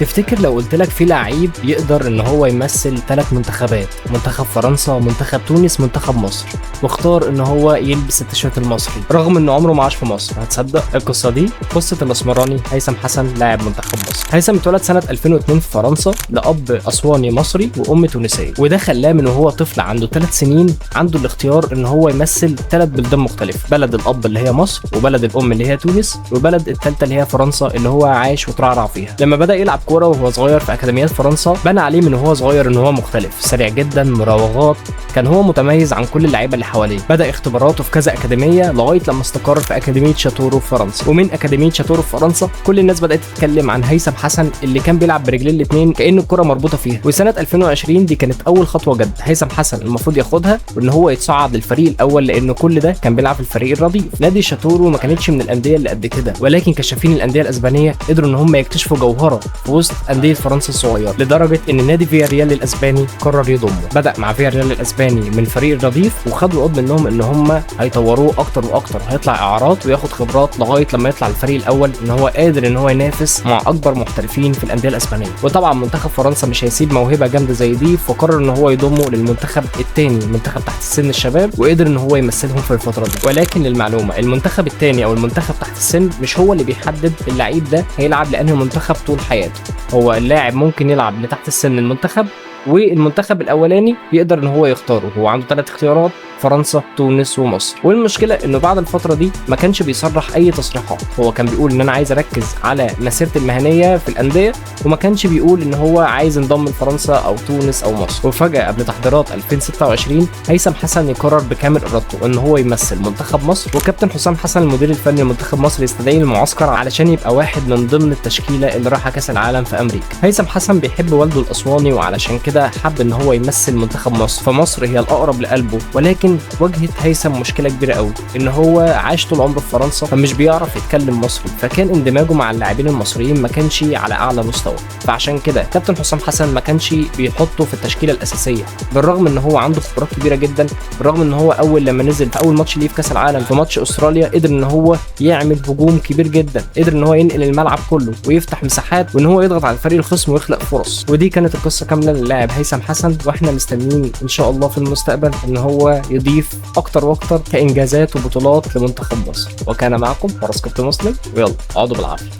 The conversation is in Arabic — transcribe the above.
تفتكر لو قلت لك في لعيب يقدر ان هو يمثل 3 منتخبات، منتخب فرنسا، منتخب تونس، منتخب مصر، واختار ان هو يلبس التيشيرت المصري رغم انه عمره ما عاش في مصر، هتصدق؟ القصه دي قصه الاسمراني هيثم حسن لاعب منتخب مصر. هيثم اتولد سنه 2002 في فرنسا لاب اسواني مصري وام تونسيه، وده خلاه من وهو طفل عنده 3 سنين عنده الاختيار ان هو يمثل 3 بلدان مختلفه، بلد الاب اللي هي مصر، وبلد الام اللي هي تونس، وبلد الثالثه اللي هي فرنسا اللي هو عايش وترعرع فيها. لما بدا يلعب كوره وهو صغير في اكاديميات فرنسا بان عليه من وهو صغير ان هو مختلف، سريع جدا، مراوغات، كان هو متميز عن كل اللعيبه اللي حواليه. بدا اختباراته في كذا اكاديميه لغايه لما استقر في اكاديميه شاتورو في فرنسا، ومن اكاديميه شاتورو في فرنسا كل الناس بدات تتكلم عن هيثم حسن اللي كان بيلعب برجلين الاثنين كأن الكره مربوطه فيها. وسنه 2020 دي كانت اول خطوه جد هيثم حسن المفروض ياخدها، وان هو يتصعد للفريق الاول، لان كل ده كان بيلعب في الفريق الرديف. نادي شاتورو ما كانتش من الانديه اللي قد كده، ولكن كشافين الانديه الاسبانيه قدروا ان هم يكتشفوا جوهره في وسط انديه فرنسا الصغير، لدرجه ان نادي فياريال الاسباني قرر يضمه. بدا مع فياريال الاسباني من فريق الرديف، وخدوا وعد منهم ان هم هيطوروه اكتر واكتر، هيطلع اعارات وياخد خبرات لغايه لما يطلع الفريق الاول، ان هو قادر ان هو ينافس مع اكبر محترفين في الانديه الاسبانيه. وطبعا منتخب فرنسا مش هيسيب موهبه جامده زي دي، فقرر ان هو يضمه للمنتخب الثاني، منتخب تحت السن الشباب، وقدر ان هو يمثلهم في الفتره دي. ولكن للمعلومه، المنتخب الثاني او المنتخب تحت السن مش هو اللي بيحدد اللعيب ده هيلعب لانه منتخب طول حياته. هو اللاعب ممكن يلعب لتحت السن المنتخب، والمنتخب الاولاني يقدر ان هو يختاره. هو عنده 3 اختيارات: فرنسا، تونس، ومصر. والمشكله انه بعد الفتره دي ما كانش بيصرح اي تصريحات، هو كان بيقول ان انا عايز اركز على مسيرتي المهنيه في الانديه، وما كانش بيقول ان هو عايز ينضم لفرنسا او تونس او مصر. وفجاه قبل تحضيرات 2026 هيثم حسن يقرر بكامل ارادته ان هو يمثل منتخب مصر، وكابتن حسام حسن المدير الفني لمنتخب مصر يستدعيه المعسكر علشان يبقى واحد من ضمن التشكيله اللي رايحه كاس العالم في امريكا. هيثم حسن بيحب والده الاسواني، وعلشان كده حب ان هو يمثل منتخب مصر، فمصر هي الاقرب لقلبه. ولكن واجهت هيثم مشكله كبيره قوي، ان هو عاش طول عمره في فرنسا فمش بيعرف يتكلم مصري، فكان اندماجه مع اللاعبين المصريين ما كانش على اعلى مستوى. فعشان كده كابتن حسام حسن ما كانش بيحطه في التشكيله الاساسيه، بالرغم ان هو عنده خبرات كبيره جدا، بالرغم ان هو اول لما نزل في اول ماتش ليه في كاس العالم في ماتش استراليا قدر ان هو يعمل هجوم كبير جدا، قدر ان هو ينقل الملعب كله ويفتح مساحات، وان هو يضغط على الفريق الخصم ويخلق فرص. ودي كانت القصه كامله للاعب هيثم حسن، واحنا مستنيين ان شاء الله في المستقبل ان هو يضيف اكتر واكتر كانجازات وبطولات لمنتخب مصر. وكان معكم فارس كابتن مسلم، ويلا اقعدوا بالعافيه.